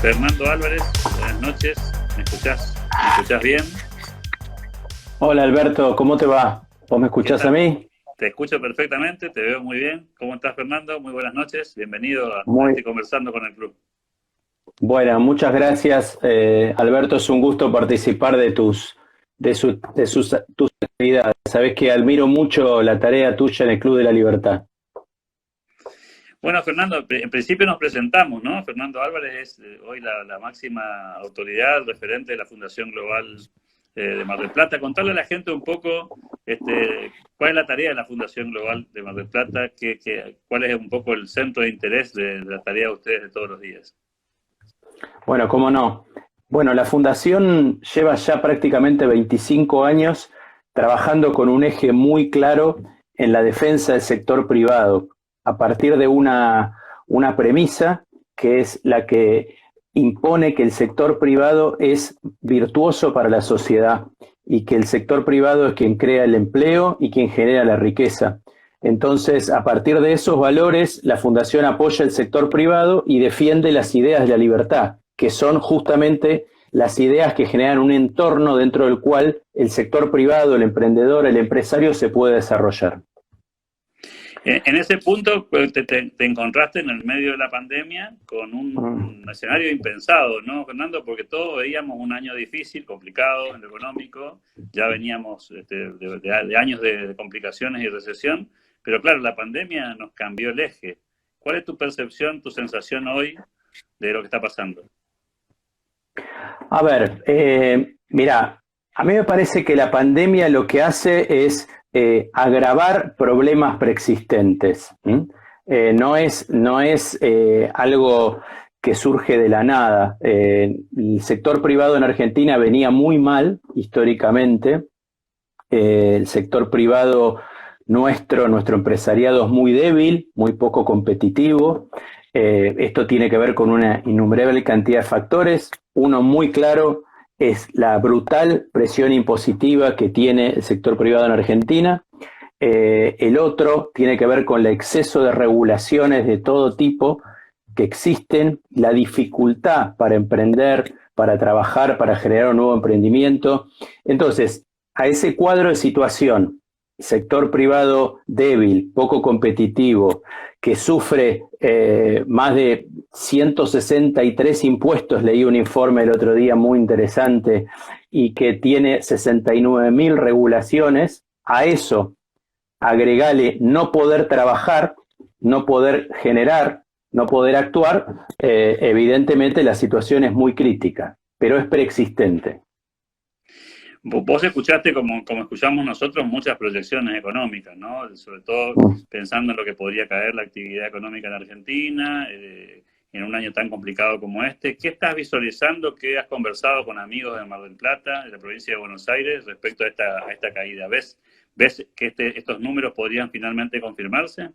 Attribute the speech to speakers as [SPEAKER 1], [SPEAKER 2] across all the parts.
[SPEAKER 1] Fernando Álvarez, buenas noches. ¿Me escuchás? ¿Me escuchás bien?
[SPEAKER 2] Hola Alberto, ¿cómo te va? ¿Vos me
[SPEAKER 1] ¿Qué
[SPEAKER 2] escuchás a
[SPEAKER 1] tal?
[SPEAKER 2] mí?
[SPEAKER 1] Te escucho perfectamente, te veo muy bien. ¿Cómo estás, Fernando? Muy buenas noches. Bienvenido a
[SPEAKER 2] Muy
[SPEAKER 1] este Conversando con el Club.
[SPEAKER 2] buena, muchas gracias. Alberto, es un gusto participar de tus actividades. Sabés que admiro mucho la tarea tuya en el Club de la Libertad.
[SPEAKER 1] Bueno, Fernando, en principio nos presentamos, ¿no? Fernando Álvarez es hoy la máxima autoridad referente de la Fundación Global de Mar del Plata. Contarle a la gente un poco cuál es la tarea de la Fundación Global de Mar del Plata, cuál es un poco el centro de interés de la tarea de ustedes de todos los días.
[SPEAKER 2] Bueno, cómo no. Bueno, la Fundación lleva ya prácticamente 25 años trabajando con un eje muy claro en la defensa del sector privado, a partir de una premisa que es la que impone que el sector privado es virtuoso para la sociedad y que el sector privado es quien crea el empleo y quien genera la riqueza. Entonces, a partir de esos valores, la Fundación apoya el sector privado y defiende las ideas de la libertad, que son justamente las ideas que generan un entorno dentro del cual el sector privado, el emprendedor, el empresario se puede desarrollar.
[SPEAKER 1] En ese punto pues, te encontraste en el medio de la pandemia con un escenario impensado, ¿no, Fernando? Porque todos veíamos un año difícil, complicado en lo económico, ya veníamos de años de complicaciones y recesión, pero claro, la pandemia nos cambió el eje. ¿Cuál es tu percepción, tu sensación hoy de lo que está pasando?
[SPEAKER 2] A ver, mira, a mí me parece que la pandemia lo que hace es agravar problemas preexistentes. No es algo que surge de la nada. El sector privado en Argentina venía muy mal históricamente. El sector privado nuestro empresariado es muy débil, muy poco competitivo. Esto tiene que ver con una innumerable cantidad de factores. Uno muy claro es la brutal presión impositiva que tiene el sector privado en Argentina. El otro tiene que ver con el exceso de regulaciones de todo tipo que existen, la dificultad para emprender, para trabajar, para generar un nuevo emprendimiento. Entonces, a ese cuadro de situación, sector privado débil, poco competitivo, que sufre más de 163 impuestos, leí un informe el otro día muy interesante, y que tiene 69.000 regulaciones, a eso agregale no poder trabajar, no poder generar, no poder actuar, evidentemente la situación es muy crítica, pero es preexistente.
[SPEAKER 1] Vos escuchaste, como escuchamos nosotros, muchas proyecciones económicas, ¿no? Sobre todo pensando en lo que podría caer la actividad económica en Argentina, en un año tan complicado como este. ¿Qué estás visualizando? ¿Qué has conversado con amigos de Mar del Plata, de la provincia de Buenos Aires, respecto a esta caída? ¿Ves que estos números podrían finalmente confirmarse?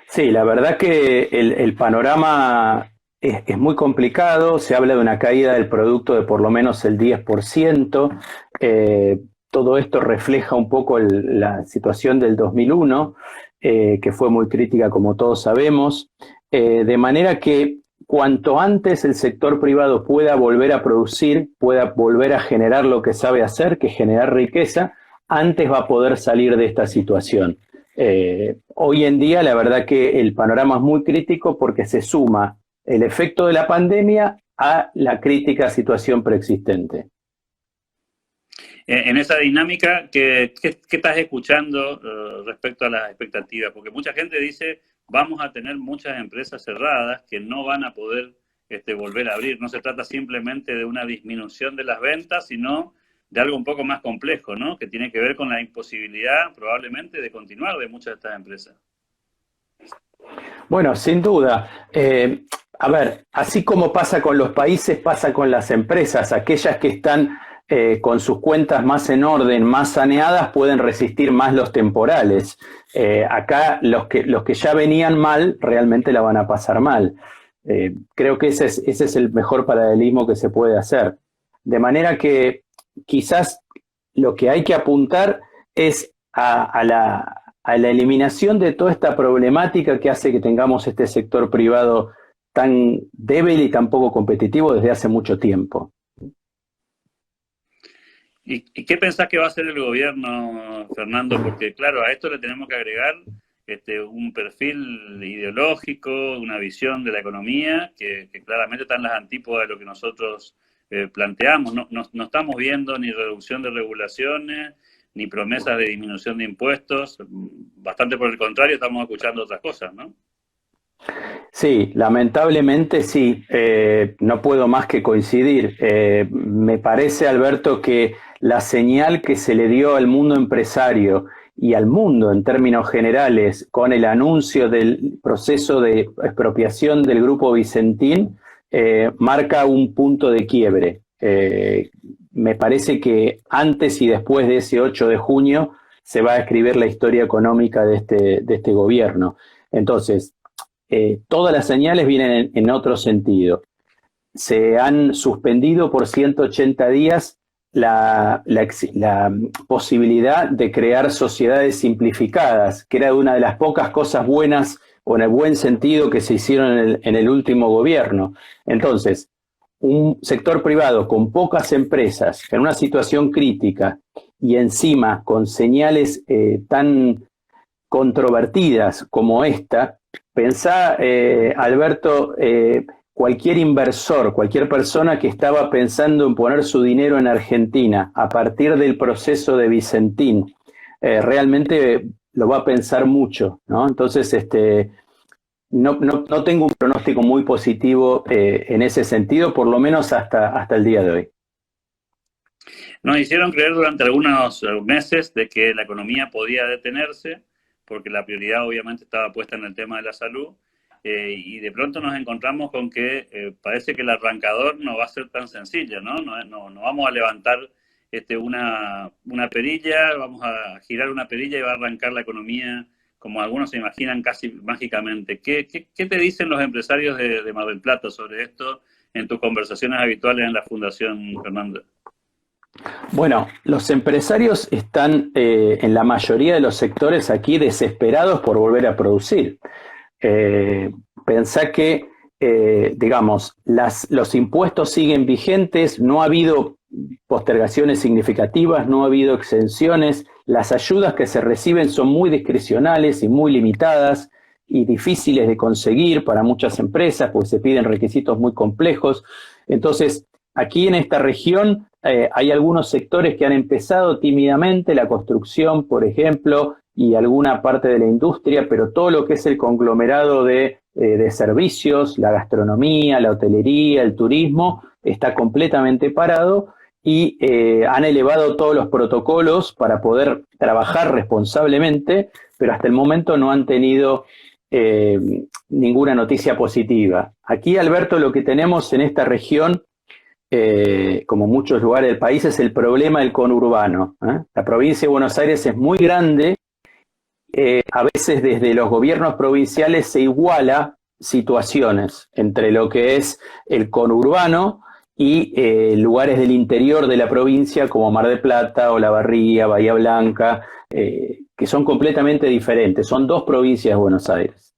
[SPEAKER 2] Sí, la verdad que el panorama es muy complicado, se habla de una caída del producto de por lo menos el 10%. Todo esto refleja un poco la situación del 2001, que fue muy crítica como todos sabemos, de manera que cuanto antes el sector privado pueda volver a producir, pueda volver a generar lo que sabe hacer, que es generar riqueza, antes va a poder salir de esta situación. Hoy en día la verdad que el panorama es muy crítico porque se suma el efecto de la pandemia a la crítica situación preexistente.
[SPEAKER 1] En esa dinámica, ¿qué estás escuchando respecto a las expectativas? Porque mucha gente dice, vamos a tener muchas empresas cerradas que no van a poder volver a abrir. No se trata simplemente de una disminución de las ventas, sino de algo un poco más complejo, ¿no? Que tiene que ver con la imposibilidad, probablemente, de continuar de muchas de estas empresas.
[SPEAKER 2] Bueno, sin duda. A ver, así como pasa con los países, pasa con las empresas. Aquellas que están con sus cuentas más en orden, más saneadas, pueden resistir más los temporales. Acá los que ya venían mal, realmente la van a pasar mal. Creo que ese es el mejor paralelismo que se puede hacer. De manera que quizás lo que hay que apuntar es a la eliminación de toda esta problemática que hace que tengamos este sector privado tan débil y tan poco competitivo desde hace mucho tiempo.
[SPEAKER 1] ¿Y qué pensás que va a hacer el gobierno, Fernando? Porque claro, a esto le tenemos que agregar un perfil ideológico, una visión de la economía que claramente está en las antípodas de lo que nosotros planteamos. No estamos viendo ni reducción de regulaciones, ni promesas de disminución de impuestos. Bastante por el contrario, estamos escuchando otras cosas, ¿no?
[SPEAKER 2] Sí, lamentablemente sí, no puedo más que coincidir. Me parece, Alberto, que la señal que se le dio al mundo empresario y al mundo en términos generales con el anuncio del proceso de expropiación del Grupo Vicentín marca un punto de quiebre. Me parece que antes y después de ese 8 de junio se va a escribir la historia económica de este gobierno. Entonces, todas las señales vienen en otro sentido. Se han suspendido por 180 días la posibilidad de crear sociedades simplificadas, que era una de las pocas cosas buenas o en el buen sentido que se hicieron en el último gobierno. Entonces, un sector privado con pocas empresas, en una situación crítica y encima con señales tan controvertidas como esta, pensá, Alberto, cualquier inversor, cualquier persona que estaba pensando en poner su dinero en Argentina a partir del proceso de Vicentín, realmente lo va a pensar mucho, ¿no? Entonces, no tengo un pronóstico muy positivo en ese sentido, por lo menos hasta el día de hoy.
[SPEAKER 1] Nos hicieron creer durante algunos meses de que la economía podía detenerse, porque la prioridad obviamente estaba puesta en el tema de la salud, y de pronto nos encontramos con que parece que el arrancador no va a ser tan sencillo, ¿no? No vamos a levantar una perilla, vamos a girar una perilla y va a arrancar la economía como algunos se imaginan casi mágicamente. ¿Qué te dicen los empresarios de Mar del Plata sobre esto en tus conversaciones habituales en la Fundación, Fernando?
[SPEAKER 2] Bueno, los empresarios están en la mayoría de los sectores aquí desesperados por volver a producir. Pensá que, digamos, los impuestos siguen vigentes, no ha habido postergaciones significativas, no ha habido exenciones, las ayudas que se reciben son muy discrecionales y muy limitadas y difíciles de conseguir para muchas empresas porque se piden requisitos muy complejos. Entonces, aquí en esta región hay algunos sectores que han empezado tímidamente, la construcción, por ejemplo, y alguna parte de la industria, pero todo lo que es el conglomerado de servicios, la gastronomía, la hotelería, el turismo, está completamente parado y han elevado todos los protocolos para poder trabajar responsablemente, pero hasta el momento no han tenido ninguna noticia positiva. Aquí, Alberto, lo que tenemos en esta región, como muchos lugares del país, es el problema del conurbano. La provincia de Buenos Aires es muy grande, a veces desde los gobiernos provinciales se iguala situaciones entre lo que es el conurbano y lugares del interior de la provincia como Mar del Plata, Olavarría, Bahía Blanca, que son completamente diferentes, son dos provincias de Buenos Aires.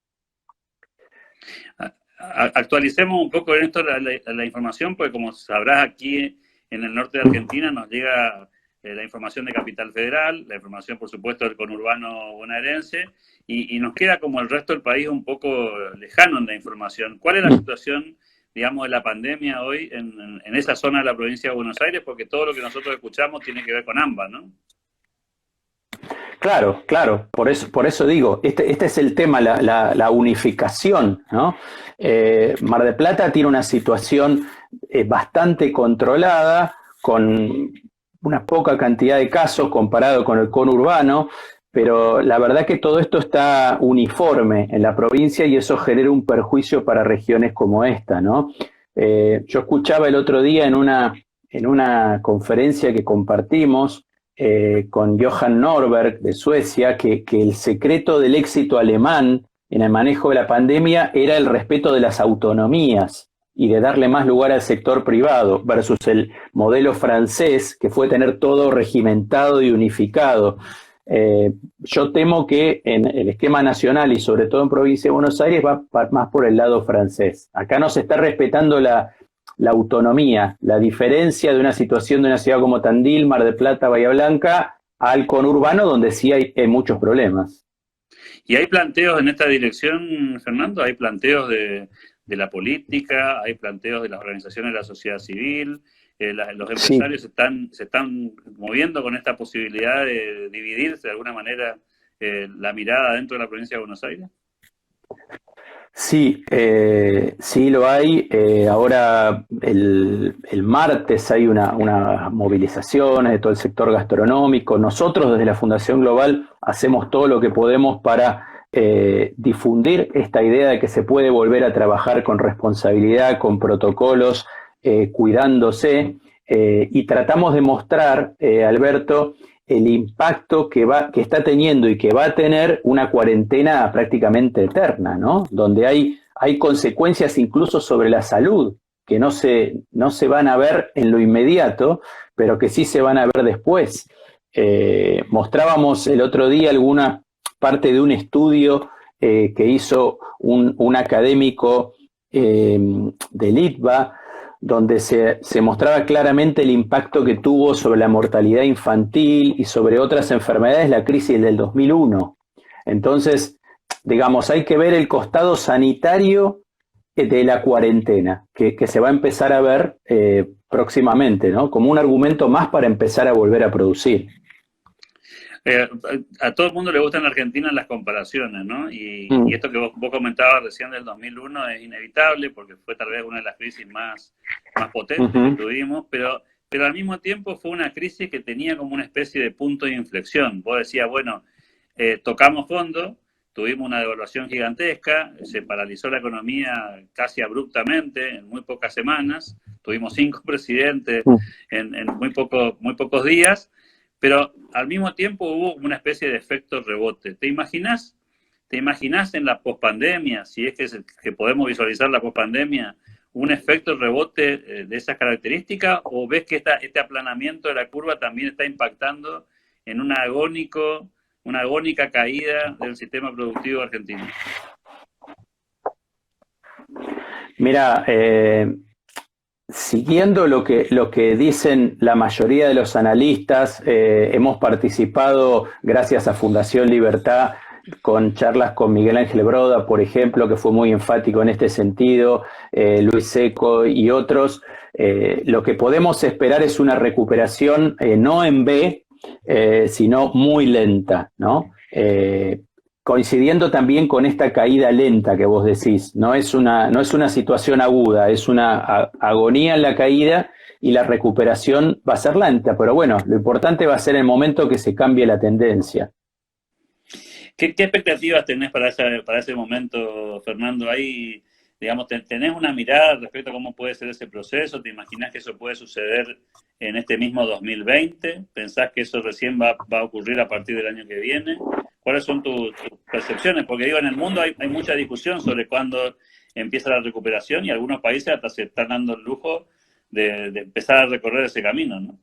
[SPEAKER 1] Actualicemos un poco en esto la información, porque como sabrás, aquí en el norte de Argentina nos llega la información de Capital Federal, la información, por supuesto, del conurbano bonaerense, y nos queda como el resto del país un poco lejano en la información. ¿Cuál es la situación, digamos, de la pandemia hoy en esa zona de la provincia de Buenos Aires? Porque todo lo que nosotros escuchamos tiene que ver con AMBA, ¿no?
[SPEAKER 2] Claro, por eso digo, este es el tema, la unificación, ¿no? Mar del Plata tiene una situación bastante controlada, con una poca cantidad de casos comparado con el conurbano, pero la verdad que todo esto está uniforme en la provincia y eso genera un perjuicio para regiones como esta, ¿no? Yo escuchaba el otro día en una conferencia que compartimos con Johan Norberg de Suecia, que el secreto del éxito alemán en el manejo de la pandemia era el respeto de las autonomías y de darle más lugar al sector privado versus el modelo francés, que fue tener todo regimentado y unificado. Yo temo que en el esquema nacional y sobre todo en provincia de Buenos Aires va más por el lado francés. Acá no se está respetando la autonomía, la diferencia de una situación de una ciudad como Tandil, Mar del Plata, Bahía Blanca, al conurbano donde sí hay muchos problemas.
[SPEAKER 1] ¿Y hay planteos en esta dirección, Fernando? ¿Hay planteos de la política? ¿Hay planteos de las organizaciones de la sociedad civil? Los
[SPEAKER 2] Sí,
[SPEAKER 1] empresarios se están moviendo con esta posibilidad de dividirse de alguna manera la mirada dentro de la provincia de Buenos Aires.
[SPEAKER 2] sí, sí lo hay. Ahora el martes hay una movilización de todo el sector gastronómico. Nosotros desde la Fundación Global hacemos todo lo que podemos para difundir esta idea de que se puede volver a trabajar con responsabilidad, con protocolos, cuidándose, y tratamos de mostrar, Alberto, el impacto que está teniendo y que va a tener una cuarentena prácticamente eterna, ¿no? Donde hay consecuencias incluso sobre la salud que no se van a ver en lo inmediato, pero que sí se van a ver después. Mostrábamos el otro día alguna parte de un estudio que hizo un académico del ITBA, donde se mostraba claramente el impacto que tuvo sobre la mortalidad infantil y sobre otras enfermedades la crisis del 2001. Entonces, digamos, hay que ver el costado sanitario de la cuarentena, que se va a empezar a ver próximamente, ¿no? Como un argumento más para empezar a volver a producir.
[SPEAKER 1] A todo el mundo le gustan en Argentina las comparaciones, ¿no? Y
[SPEAKER 2] Mm.
[SPEAKER 1] esto que vos comentabas recién del 2001 es inevitable porque fue tal vez una de las crisis más potentes que
[SPEAKER 2] Uh-huh.
[SPEAKER 1] tuvimos, pero al mismo tiempo fue una crisis que tenía como una especie de punto de inflexión. Vos decías, bueno, tocamos fondo, tuvimos una devaluación gigantesca, se paralizó la economía casi abruptamente en muy pocas semanas, tuvimos 5 presidentes en muy pocos días, pero al mismo tiempo hubo una especie de efecto rebote. ¿Te imaginas en la pospandemia, si es que podemos visualizar la pospandemia, un efecto rebote de esas características? ¿O ves que este aplanamiento de la curva también está impactando en una agónica caída del sistema productivo argentino?
[SPEAKER 2] Mira, siguiendo lo que dicen la mayoría de los analistas, hemos participado, gracias a Fundación Libertad, con charlas con Miguel Ángel Broda, por ejemplo, que fue muy enfático en este sentido, Luis Seco y otros. Lo que podemos esperar es una recuperación no en V, sino muy lenta, ¿no? Coincidiendo también con esta caída lenta que vos decís, no es una situación aguda, es una agonía en la caída y la recuperación va a ser lenta, pero bueno, lo importante va a ser el momento que se cambie la tendencia.
[SPEAKER 1] ¿Qué expectativas tenés para ese momento, Fernando? Ahí, digamos, ¿tenés una mirada respecto a cómo puede ser ese proceso? ¿Te imaginas que eso puede suceder en este mismo 2020? ¿Pensás que eso recién va a ocurrir a partir del año que viene? ¿Cuáles son tus percepciones? Porque digo, en el mundo hay mucha discusión sobre cuándo empieza la recuperación y algunos países hasta se están dando el lujo de empezar a recorrer ese camino, ¿no?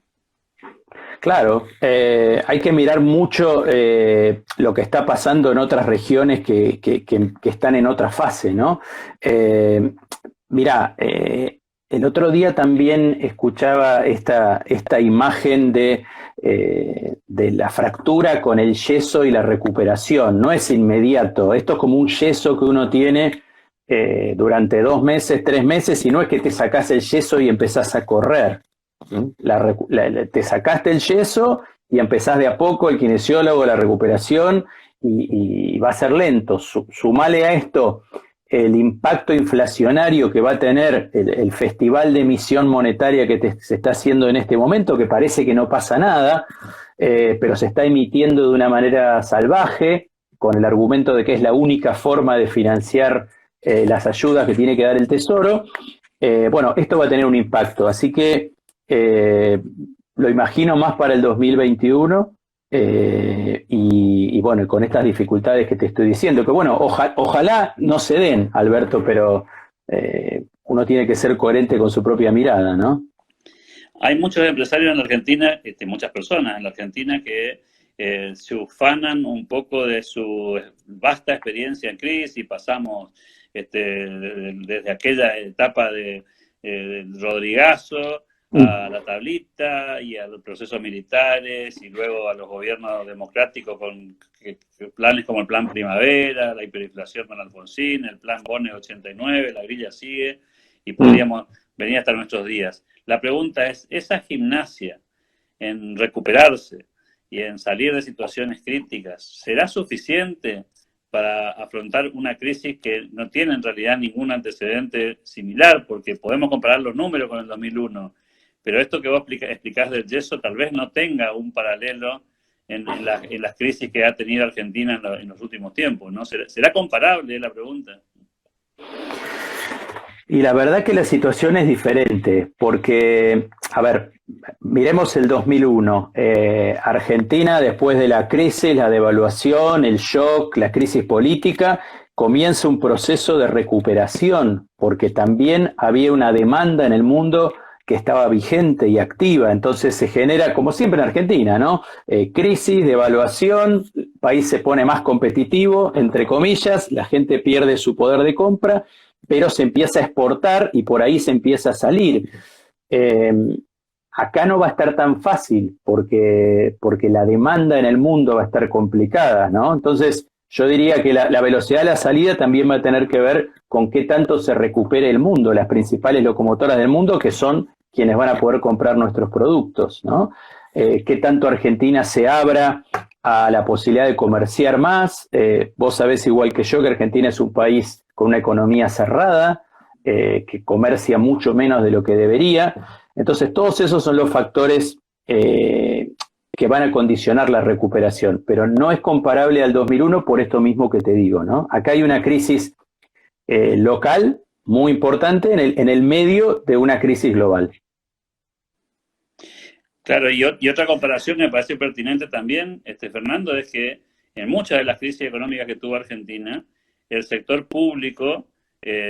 [SPEAKER 2] Claro, hay que mirar mucho lo que está pasando en otras regiones que están en otra fase, ¿no? Mirá, el otro día también escuchaba esta imagen de la fractura con el yeso y la recuperación. No es inmediato, esto es como un yeso que uno tiene durante 2 meses, 3 meses, y no es que te sacás el yeso y empezás a correr. Te sacaste el yeso y empezás de a poco el kinesiólogo, la recuperación, y va a ser lento. Sumale a esto el impacto inflacionario que va a tener el festival de emisión monetaria que se está haciendo en este momento, que parece que no pasa nada, pero se está emitiendo de una manera salvaje, con el argumento de que es la única forma de financiar las ayudas que tiene que dar el Tesoro. Bueno, esto va a tener un impacto, así que lo imagino más para el 2021, y bueno, con estas dificultades que te estoy diciendo, que bueno, ojalá no se den, Alberto, pero uno tiene que ser coherente con su propia mirada, ¿no?
[SPEAKER 1] Hay muchos empresarios en la Argentina, muchas personas en la Argentina que se ufanan un poco de su vasta experiencia en crisis. Pasamos desde aquella etapa de Rodrigazo a la tablita y a los procesos militares y luego a los gobiernos democráticos con planes como el Plan Primavera, la hiperinflación con Alfonsín, el Plan Bone 89, la grilla sigue y podríamos venir hasta nuestros días. La pregunta es, ¿esa gimnasia en recuperarse y en salir de situaciones críticas será suficiente para afrontar una crisis que no tiene en realidad ningún antecedente similar? Porque podemos comparar los números con el 2001, pero esto que vos explicás del yeso tal vez no tenga un paralelo en las crisis que ha tenido Argentina en los últimos tiempos, ¿no? ¿Será comparable la pregunta?
[SPEAKER 2] Y la verdad que la situación es diferente, porque, a ver, miremos el 2001. Argentina, después de la crisis, la devaluación, el shock, la crisis política, comienza un proceso de recuperación, porque también había una demanda en el mundo que estaba vigente y activa. Entonces se genera, como siempre en Argentina, ¿no? Crisis, devaluación, el país se pone más competitivo, entre comillas, la gente pierde su poder de compra, pero se empieza a exportar y por ahí se empieza a salir. Acá no va a estar tan fácil porque la demanda en el mundo va a estar complicada, ¿no? Entonces, yo diría que la velocidad de la salida también va a tener que ver con qué tanto se recupere el mundo, las principales locomotoras del mundo, que son quienes van a poder comprar nuestros productos, ¿no? Qué tanto Argentina se abra a la posibilidad de comerciar más. Vos sabés igual que yo que Argentina es un país con una economía cerrada, que comercia mucho menos de lo que debería. Entonces, todos esos son los factores que van a condicionar la recuperación, pero no es comparable al 2001 por esto mismo que te digo, ¿no? Acá hay una crisis local muy importante en el medio de una crisis global.
[SPEAKER 1] Claro, y otra comparación que me parece pertinente también, Fernando, es que en muchas de las crisis económicas que tuvo Argentina, el sector público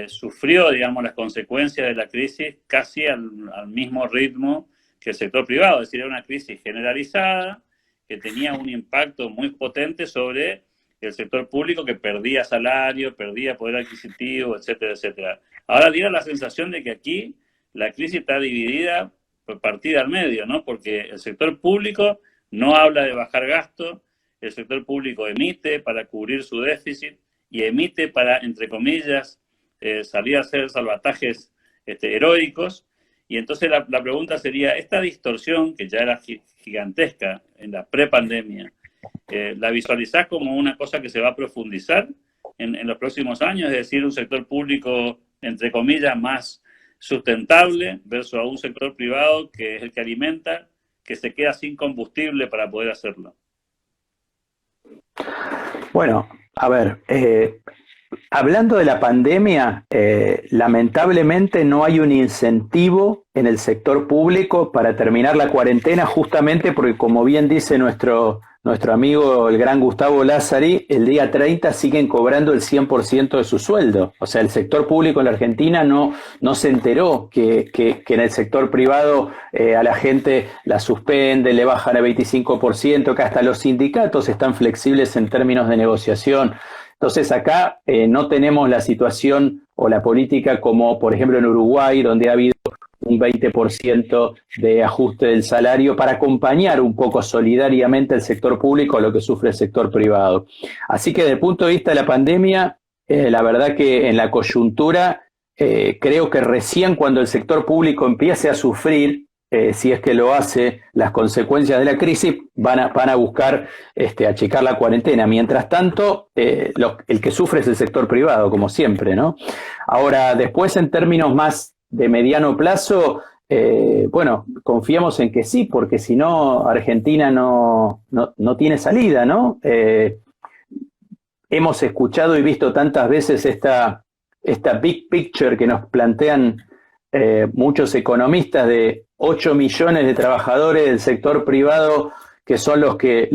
[SPEAKER 1] sufrió, digamos, las consecuencias de la crisis casi al mismo ritmo que el sector privado. Es decir, era una crisis generalizada que tenía un impacto muy potente sobre el sector público, que perdía salario, perdía poder adquisitivo, etcétera, etcétera. Ahora diera la sensación de que aquí la crisis está dividida por partida al medio, ¿no? Porque el sector público no habla de bajar gasto, el sector público emite para cubrir su déficit y emite para, entre comillas, salir a hacer salvatajes heroicos. Y entonces la pregunta sería, esta distorsión, que ya era gigantesca en la prepandemia, ¿la visualizás como una cosa que se va a profundizar en los próximos años? Es decir, un sector público, entre comillas, más sustentable versus a un sector privado que es el que alimenta, que se queda sin combustible para poder hacerlo.
[SPEAKER 2] Bueno, a ver, hablando de la pandemia, lamentablemente no hay un incentivo en el sector público para terminar la cuarentena, justamente porque, como bien dice nuestro amigo el gran Gustavo Lázari, el día 30 siguen cobrando el 100% de su sueldo. O sea, el sector público en la Argentina no se enteró que en el sector privado a la gente la suspende, le bajan el 25%, que hasta los sindicatos están flexibles en términos de negociación. Entonces acá no tenemos la situación o la política como, por ejemplo, en Uruguay, donde ha habido un 20% de ajuste del salario para acompañar un poco solidariamente el sector público a lo que sufre el sector privado. Así que desde el punto de vista de la pandemia, la verdad que en la coyuntura, creo que recién cuando el sector público empiece a sufrir, si es que lo hace, las consecuencias de la crisis, van a buscar achicar la cuarentena. Mientras tanto, el que sufre es el sector privado, como siempre, ¿no? Ahora, después en términos más de mediano plazo, bueno, confiamos en que sí, porque si no, Argentina no tiene salida, ¿no? Hemos escuchado y visto tantas veces esta big picture que nos plantean muchos economistas de 8 millones de trabajadores del sector privado que son los que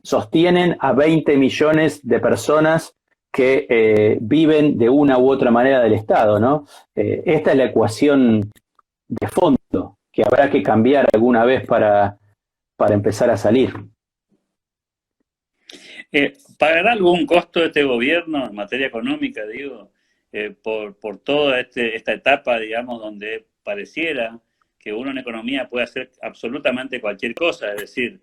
[SPEAKER 2] sostienen a 20 millones de personas que viven de una u otra manera del Estado, ¿no? Esta es la ecuación de fondo que habrá que cambiar alguna vez para empezar a salir.
[SPEAKER 1] ¿Pagará algún costo este gobierno en materia económica, digo, por toda esta etapa, digamos, donde pareciera que uno en economía puede hacer absolutamente cualquier cosa? Es decir,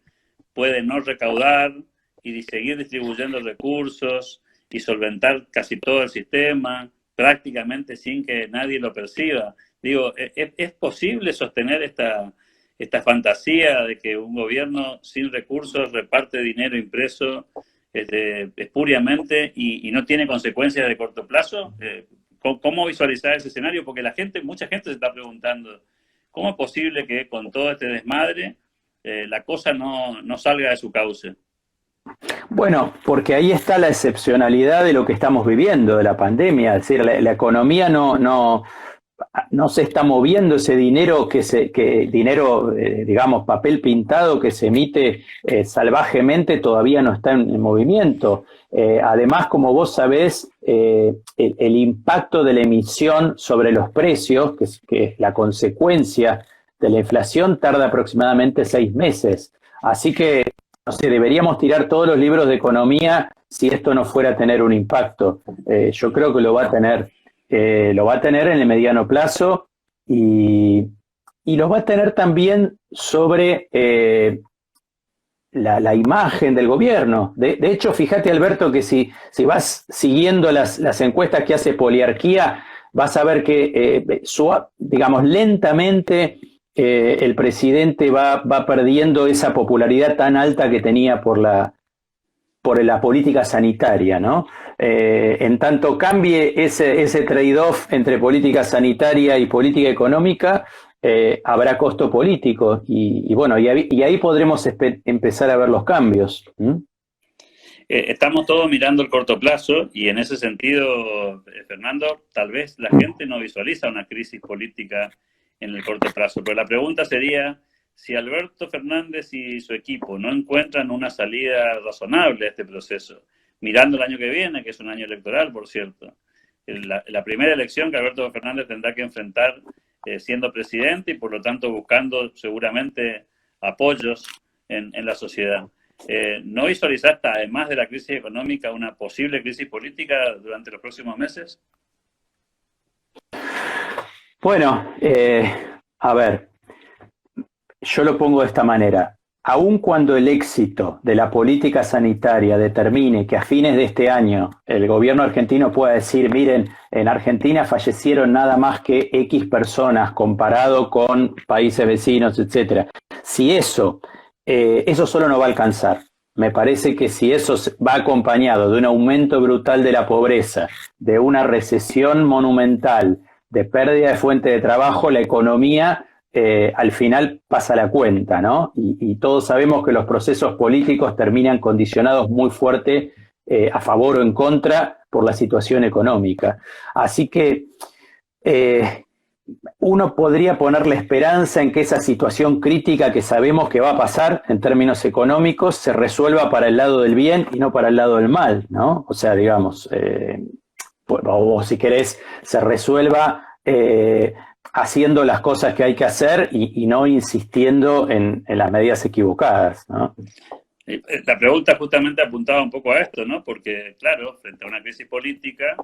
[SPEAKER 1] puede no recaudar y seguir distribuyendo recursos y solventar casi todo el sistema prácticamente sin que nadie lo perciba. Digo, ¿es posible sostener esta fantasía de que un gobierno sin recursos reparte dinero impreso espuriamente y no tiene consecuencias de corto plazo? ¿Cómo visualizar ese escenario? Porque mucha gente se está preguntando, ¿cómo es posible que con todo este desmadre la cosa no salga de su cauce?
[SPEAKER 2] Bueno, porque ahí está la excepcionalidad de lo que estamos viviendo, de la pandemia. Es decir, la economía no se está moviendo ese dinero dinero, digamos, papel pintado que se emite salvajemente, todavía no está en movimiento. Además, como vos sabés, el impacto de la emisión sobre los precios, que es la consecuencia de la inflación, tarda aproximadamente 6 meses. Así que, no sé, deberíamos tirar todos los libros de economía si esto no fuera a tener un impacto. Yo creo que lo va a tener. Lo va a tener en el mediano plazo y lo va a tener también sobre la imagen del gobierno. De hecho, fíjate, Alberto, que si vas siguiendo las encuestas que hace Poliarquía, vas a ver que, digamos, lentamente el presidente va perdiendo esa popularidad tan alta que tenía por la política sanitaria, ¿no? En tanto cambie ese trade-off entre política sanitaria y política económica, habrá costo político y bueno, y ahí podremos empezar a ver los cambios.
[SPEAKER 1] Estamos todos mirando el corto plazo y en ese sentido, Fernando, tal vez la gente no visualiza una crisis política en el corto plazo, pero la pregunta sería, si Alberto Fernández y su equipo no encuentran una salida razonable a este proceso, mirando el año que viene, que es un año electoral, por cierto, la primera elección que Alberto Fernández tendrá que enfrentar siendo presidente y por lo tanto buscando seguramente apoyos en la sociedad. ¿No visualizaste, además de la crisis económica, una posible crisis política durante los próximos meses?
[SPEAKER 2] Bueno, a ver, yo lo pongo de esta manera. Aun cuando el éxito de la política sanitaria determine que a fines de este año el gobierno argentino pueda decir, miren, en Argentina fallecieron nada más que X personas comparado con países vecinos, etcétera. Si eso solo no va a alcanzar. Me parece que si eso va acompañado de un aumento brutal de la pobreza, de una recesión monumental, de pérdida de fuente de trabajo, la economía al final pasa la cuenta, ¿no? Y todos sabemos que los procesos políticos terminan condicionados muy fuerte a favor o en contra por la situación económica. Así que uno podría poner la esperanza en que esa situación crítica que sabemos que va a pasar en términos económicos se resuelva para el lado del bien y no para el lado del mal, ¿no? O sea, digamos, o si querés, se resuelva haciendo las cosas que hay que hacer y no insistiendo en las medidas equivocadas, ¿no?
[SPEAKER 1] La pregunta justamente apuntaba un poco a esto, ¿no? Porque, claro, frente a una crisis política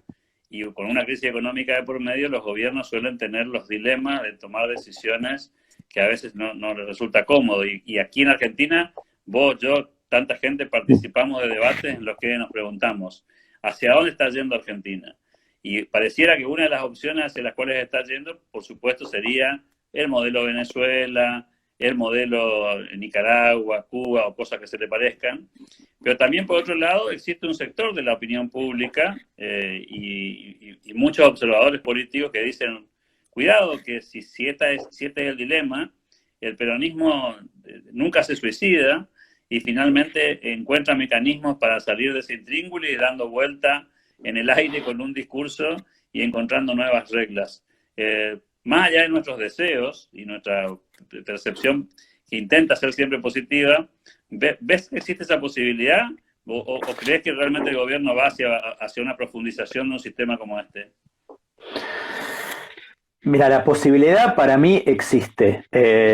[SPEAKER 1] y con una crisis económica de por medio, los gobiernos suelen tener los dilemas de tomar decisiones que a veces no les resulta cómodo. Y aquí en Argentina, vos, yo, tanta gente participamos de debates en los que nos preguntamos, ¿hacia dónde está yendo Argentina? Y pareciera que una de las opciones hacia las cuales está yendo, por supuesto, sería el modelo Venezuela, el modelo Nicaragua, Cuba o cosas que se le parezcan. Pero también, por otro lado, existe un sector de la opinión pública y muchos observadores políticos que dicen, cuidado, que si este es el dilema, el peronismo nunca se suicida y finalmente encuentra mecanismos para salir de ese intríngulis dando vuelta en el aire con un discurso y encontrando nuevas reglas. Más allá de nuestros deseos y nuestra percepción que intenta ser siempre positiva, ¿ves que existe esa posibilidad? ¿O crees que realmente el gobierno va hacia una profundización de un sistema como este?
[SPEAKER 2] Mira, la posibilidad para mí existe.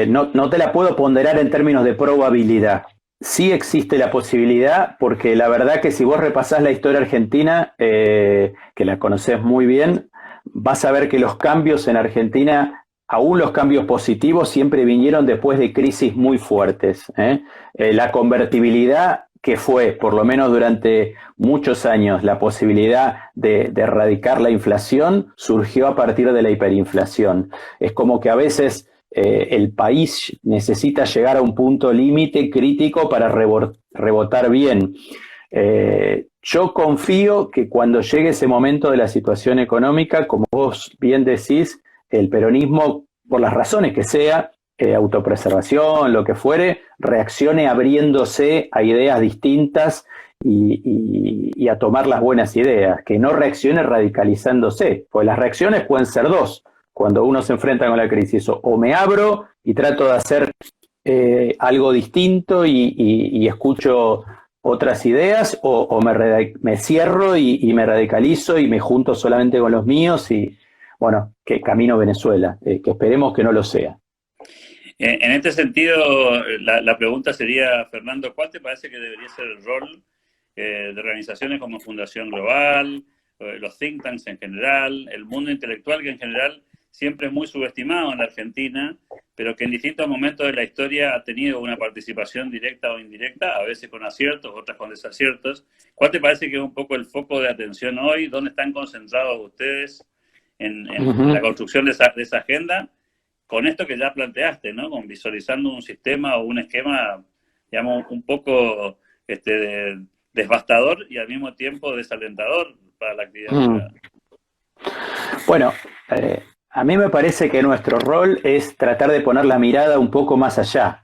[SPEAKER 2] No te la puedo ponderar en términos de probabilidad. sí existe la posibilidad, porque la verdad que si vos repasás la historia argentina, que la conocés muy bien, vas a ver que los cambios en Argentina, aún los cambios positivos, siempre vinieron después de crisis muy fuertes. La convertibilidad, que fue, por lo menos durante muchos años, la posibilidad de erradicar la inflación, surgió a partir de la hiperinflación. Es como que a veces el país necesita llegar a un punto límite crítico para rebotar bien. Yo confío que cuando llegue ese momento de la situación económica, como vos bien decís, el peronismo, por las razones que sea, autopreservación, lo que fuere, reaccione abriéndose a ideas distintas y a tomar las buenas ideas, que no reaccione radicalizándose, pues las reacciones pueden ser dos cuando uno se enfrenta con la crisis: o me abro y trato de hacer algo distinto y escucho otras ideas, o me cierro y me radicalizo y me junto solamente con los míos y, bueno, que camino Venezuela, que esperemos que no lo sea.
[SPEAKER 1] En este sentido, la pregunta sería, Fernando, ¿cuál te parece que debería ser el rol de organizaciones como Fundación Global, los think tanks en general, el mundo intelectual, que en general siempre es muy subestimado en la Argentina, pero que en distintos momentos de la historia ha tenido una participación directa o indirecta, a veces con aciertos, otras con desaciertos? ¿Cuál te parece que es un poco el foco de atención hoy? ¿Dónde están concentrados ustedes en la construcción de esa agenda? Con esto que ya planteaste, ¿no? Con visualizando un sistema o un esquema, digamos, un poco devastador y al mismo tiempo desalentador para la actividad privada.
[SPEAKER 2] Bueno, a mí me parece que nuestro rol es tratar de poner la mirada un poco más allá,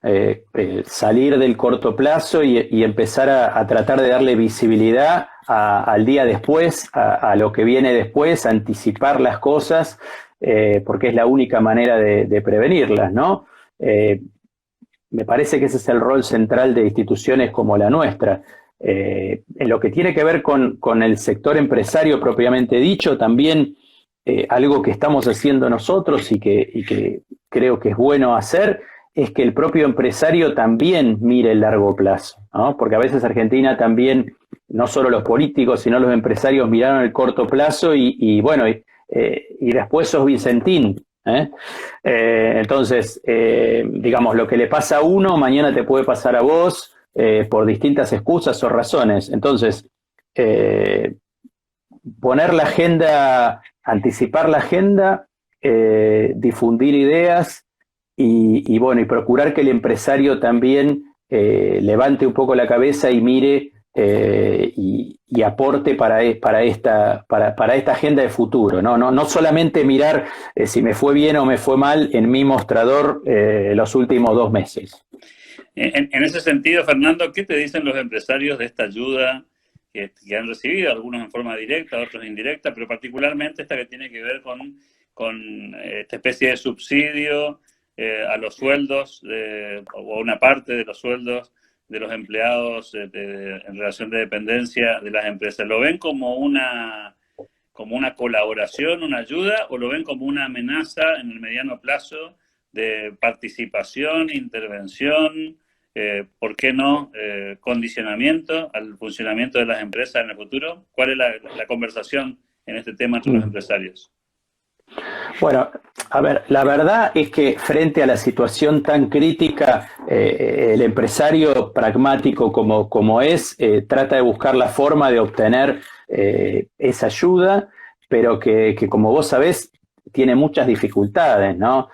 [SPEAKER 2] salir del corto plazo y empezar a tratar de darle visibilidad al día después, a lo que viene después, anticipar las cosas, porque es la única manera de prevenirlas, ¿no? Me parece que ese es el rol central de instituciones como la nuestra. En lo que tiene que ver con el sector empresario propiamente dicho, también algo que estamos haciendo nosotros y que creo que es bueno hacer, es que el propio empresario también mire el largo plazo, ¿no? Porque a veces Argentina también, no solo los políticos, sino los empresarios miraron el corto plazo y después sos Vicentín. Entonces, digamos, lo que le pasa a uno, mañana te puede pasar a vos por distintas excusas o razones. Entonces, poner la agenda, anticipar la agenda, difundir ideas y procurar que el empresario también levante un poco la cabeza y mire y aporte para esta agenda de futuro, no solamente mirar si me fue bien o me fue mal en mi mostrador los últimos 2 meses.
[SPEAKER 1] En ese sentido, Fernando, ¿qué te dicen los empresarios de esta ayuda que han recibido, algunos en forma directa, otros indirecta, pero particularmente esta que tiene que ver con esta especie de subsidio a los sueldos o a una parte de los sueldos de los empleados en relación de dependencia de las empresas? ¿Lo ven como una colaboración, una ayuda, o lo ven como una amenaza en el mediano plazo de participación, intervención, por qué no, condicionamiento al funcionamiento de las empresas en el futuro? ¿Cuál es la conversación en este tema entre los empresarios?
[SPEAKER 2] Bueno, a ver, la verdad es que frente a la situación tan crítica, el empresario pragmático como es, trata de buscar la forma de obtener esa ayuda, pero que como vos sabés, tiene muchas dificultades, ¿no?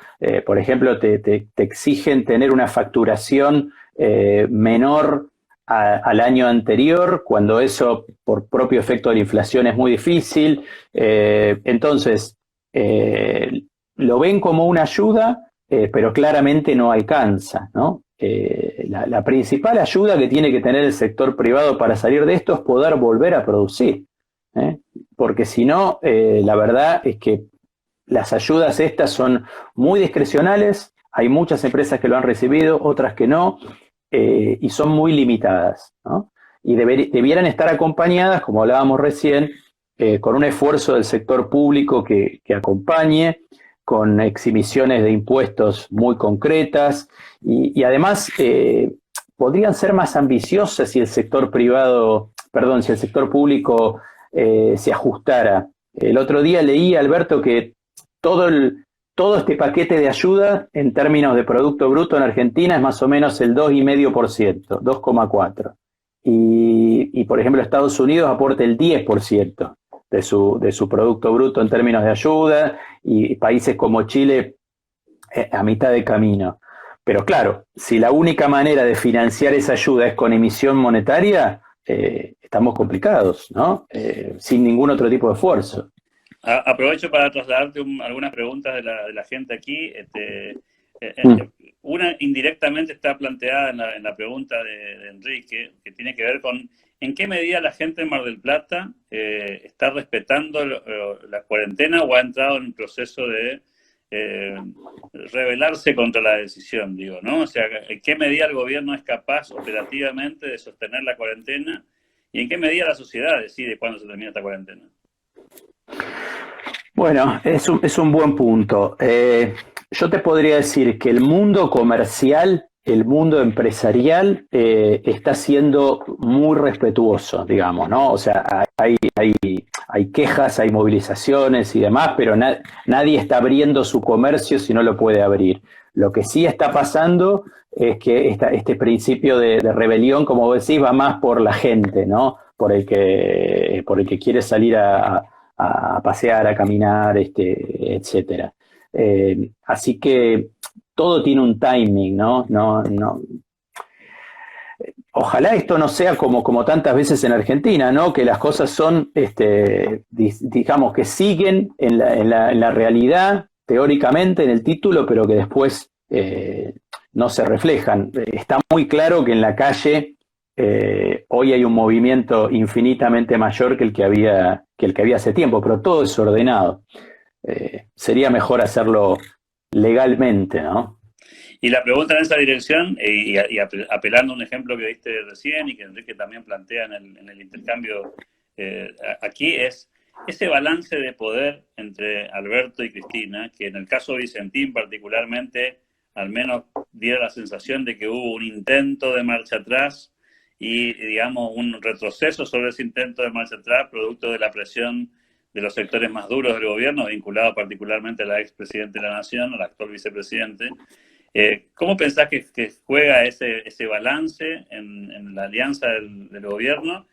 [SPEAKER 2] Por ejemplo, te exigen tener una facturación menor al año anterior, cuando eso, por propio efecto de la inflación, es muy difícil. Entonces, lo ven como una ayuda, pero claramente no alcanza, ¿no? La principal ayuda que tiene que tener el sector privado para salir de esto es poder volver a producir, porque si no, la verdad es que las ayudas estas son muy discrecionales, hay muchas empresas que lo han recibido, otras que no, y son muy limitadas, ¿no? Y debieran estar acompañadas, como hablábamos recién, con un esfuerzo del sector público que acompañe, con exhibiciones de impuestos muy concretas y además podrían ser más ambiciosas si el sector privado, perdón, si el sector público se ajustara. El otro día leí, Alberto, que todo este paquete de ayuda en términos de Producto Bruto en Argentina es más o menos el 2,5%, 2,4%. Y, por ejemplo, Estados Unidos aporta el 10% de su Producto Bruto en términos de ayuda, y países como Chile a mitad de camino. Pero claro, si la única manera de financiar esa ayuda es con emisión monetaria, estamos complicados, ¿no? Sin ningún otro tipo de esfuerzo.
[SPEAKER 1] Aprovecho para trasladarte algunas preguntas de la gente aquí. Una indirectamente está planteada en la pregunta de Enrique, que tiene que ver con en qué medida la gente en Mar del Plata está respetando la cuarentena o ha entrado en un proceso de rebelarse contra la decisión, digo, ¿no? O sea, en qué medida el gobierno es capaz operativamente de sostener la cuarentena y en qué medida la sociedad decide cuándo se termina esta cuarentena.
[SPEAKER 2] Bueno, es un buen punto. Yo te podría decir que el mundo comercial, el mundo empresarial, está siendo muy respetuoso, digamos, ¿no? O sea, hay quejas, hay movilizaciones y demás, pero nadie está abriendo su comercio si no lo puede abrir. Lo que sí está pasando es que este principio de rebelión, como vos decís, va más por la gente, ¿no? Por el que quiere salir a pasear, a caminar, etcétera. Así que todo tiene un timing, ¿no? Ojalá esto no sea como tantas veces en Argentina, ¿no? Que las cosas son, digamos, que siguen en la realidad, teóricamente, en el título, pero que después no se reflejan. Está muy claro que en la calle hoy hay un movimiento infinitamente mayor que el que había hace tiempo, pero todo es ordenado. Sería mejor hacerlo legalmente, ¿no?
[SPEAKER 1] Y la pregunta en esa dirección, y apelando a un ejemplo que diste recién y que Enrique también plantea en el intercambio aquí, es ese balance de poder entre Alberto y Cristina, que en el caso de Vicentín particularmente, al menos diera la sensación de que hubo un intento de marcha atrás y, digamos, un retroceso sobre ese intento de marcha atrás, producto de la presión de los sectores más duros del gobierno, vinculado particularmente a la expresidenta de la Nación, al actual vicepresidente. ¿Cómo pensás que juega ese balance en la alianza del gobierno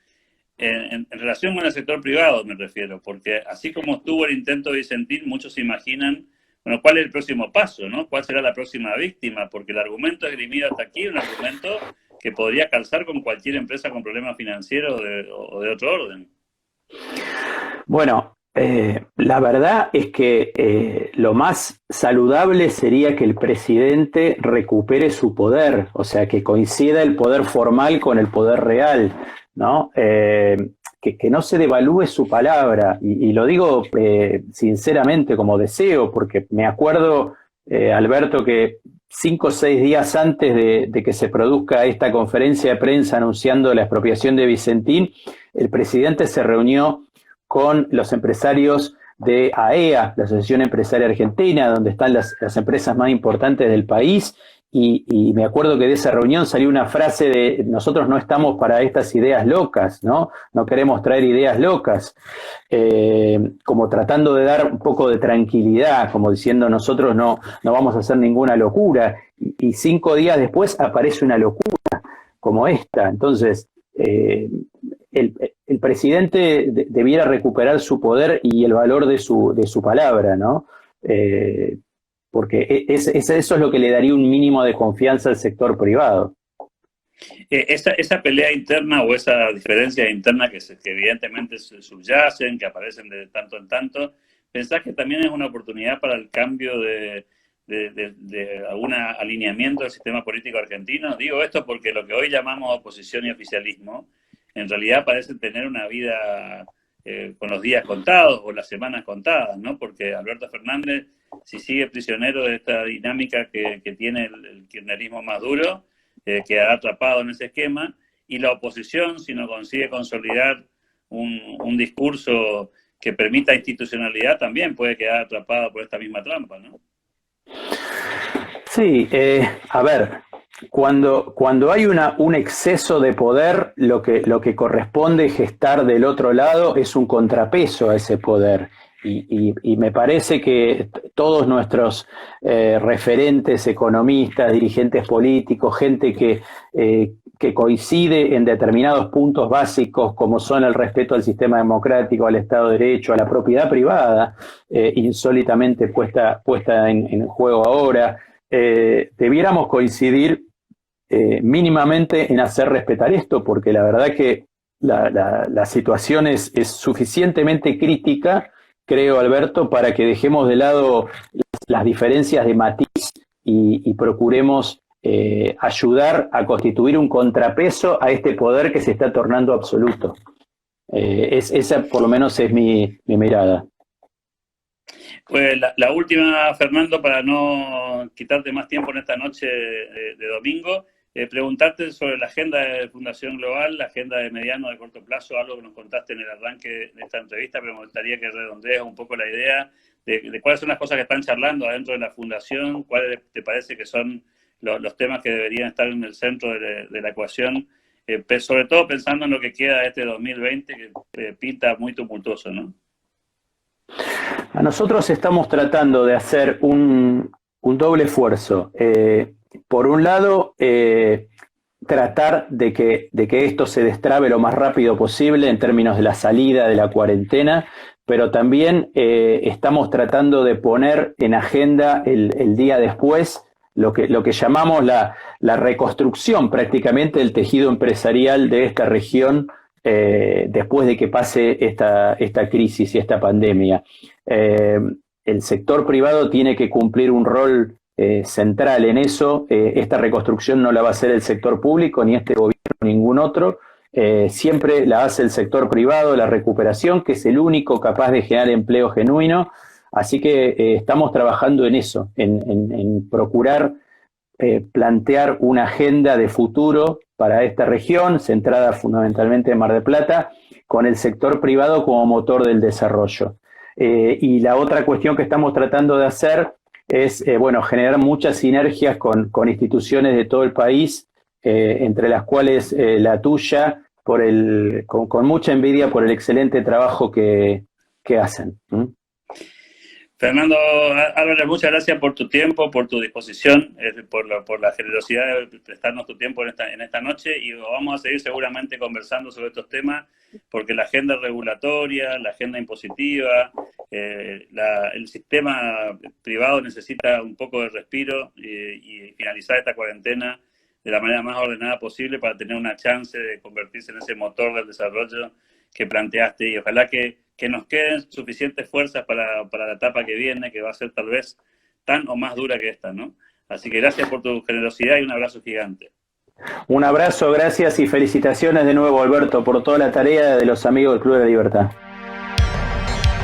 [SPEAKER 1] en relación con el sector privado, me refiero? Porque así como estuvo el intento de Vicentín, muchos se imaginan, bueno, ¿cuál es el próximo paso, no? ¿Cuál será la próxima víctima? Porque el argumento esgrimido hasta aquí es un argumento que podría calzar con cualquier empresa con problemas financieros o de otro orden.
[SPEAKER 2] Bueno, la verdad es que lo más saludable sería que el presidente recupere su poder, o sea, que coincida el poder formal con el poder real, ¿no? Que no se devalúe su palabra, y lo digo sinceramente como deseo, porque me acuerdo, Alberto, que 5 o 6 días antes de que se produzca esta conferencia de prensa anunciando la expropiación de Vicentín, el presidente se reunió con los empresarios de AEA, la Asociación Empresaria Argentina, donde están las empresas más importantes del país, y me acuerdo que de esa reunión salió una frase de nosotros no estamos para estas ideas locas, ¿no? No queremos traer ideas locas, como tratando de dar un poco de tranquilidad, como diciendo nosotros no vamos a hacer ninguna locura, y 5 días después aparece una locura como esta. Entonces, el presidente debiera recuperar su poder y el valor de su palabra, ¿no? Porque eso es lo que le daría un mínimo de confianza al sector privado.
[SPEAKER 1] Esa pelea interna o esa diferencia interna que evidentemente subyacen, que aparecen de tanto en tanto, ¿pensás que también es una oportunidad para el cambio de algún alineamiento del sistema político argentino? Digo esto porque lo que hoy llamamos oposición y oficialismo en realidad parecen tener una vida con los días contados o las semanas contadas, ¿no? Porque Alberto Fernández, si sigue prisionero de esta dinámica que tiene el kirchnerismo más duro, quedará atrapado en ese esquema, y la oposición, si no consigue consolidar un discurso que permita institucionalidad, también puede quedar atrapada por esta misma trampa, ¿no?
[SPEAKER 2] Sí, a ver, cuando hay un exceso de poder, lo que corresponde gestar del otro lado es un contrapeso a ese poder. Y me parece que todos nuestros referentes, economistas, dirigentes políticos, gente que coincide en determinados puntos básicos como son el respeto al sistema democrático, al Estado de Derecho, a la propiedad privada, insólitamente puesta en juego ahora, debiéramos coincidir mínimamente en hacer respetar esto, porque la verdad que la situación es suficientemente crítica, creo, Alberto, para que dejemos de lado las diferencias de matiz y procuremos ayudar a constituir un contrapeso a este poder que se está tornando absoluto. Esa por lo menos es mi mirada.
[SPEAKER 1] Pues la última, Fernando, para no quitarte más tiempo en esta noche de domingo, preguntarte sobre la agenda de Fundación Global, la agenda de mediano o de corto plazo, algo que nos contaste en el arranque de esta entrevista, pero me gustaría que redondees un poco la idea de cuáles son las cosas que están charlando adentro de la Fundación, cuáles te parece que son los temas que deberían estar en el centro de la ecuación, sobre todo pensando en lo que queda de este 2020, que pinta muy tumultuoso, ¿no?
[SPEAKER 2] A nosotros estamos tratando de hacer un doble esfuerzo. Por un lado, tratar de que esto se destrabe lo más rápido posible en términos de la salida de la cuarentena, pero también estamos tratando de poner en agenda el día después lo que llamamos la reconstrucción prácticamente del tejido empresarial de esta región después de que pase esta crisis y esta pandemia. El sector privado tiene que cumplir un rol central en eso. Esta reconstrucción no la va a hacer el sector público, ni este gobierno, ni ningún otro. Siempre la hace el sector privado, la recuperación, que es el único capaz de generar empleo genuino. Así que estamos trabajando en eso, en procurar plantear una agenda de futuro para esta región, centrada fundamentalmente en Mar del Plata, con el sector privado como motor del desarrollo. Y la otra cuestión que estamos tratando de hacer es generar muchas sinergias con instituciones de todo el país, entre las cuales la tuya, con mucha envidia por el excelente trabajo que hacen.
[SPEAKER 1] Fernando Álvarez, muchas gracias por tu tiempo, por tu disposición, por la generosidad de prestarnos tu tiempo en esta noche, y vamos a seguir seguramente conversando sobre estos temas, porque la agenda regulatoria, la agenda impositiva, el sistema privado necesita un poco de respiro y finalizar esta cuarentena de la manera más ordenada posible para tener una chance de convertirse en ese motor del desarrollo que planteaste, y ojalá que nos queden suficientes fuerzas para la etapa que viene, que va a ser tal vez tan o más dura que esta, ¿no? Así que gracias por tu generosidad y un abrazo gigante.
[SPEAKER 2] Un abrazo, gracias y felicitaciones de nuevo, Alberto, por toda la tarea de los amigos del Club de la Libertad.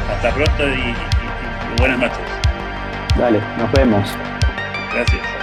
[SPEAKER 1] Hasta pronto y buenas noches.
[SPEAKER 2] Dale, nos vemos.
[SPEAKER 1] Gracias.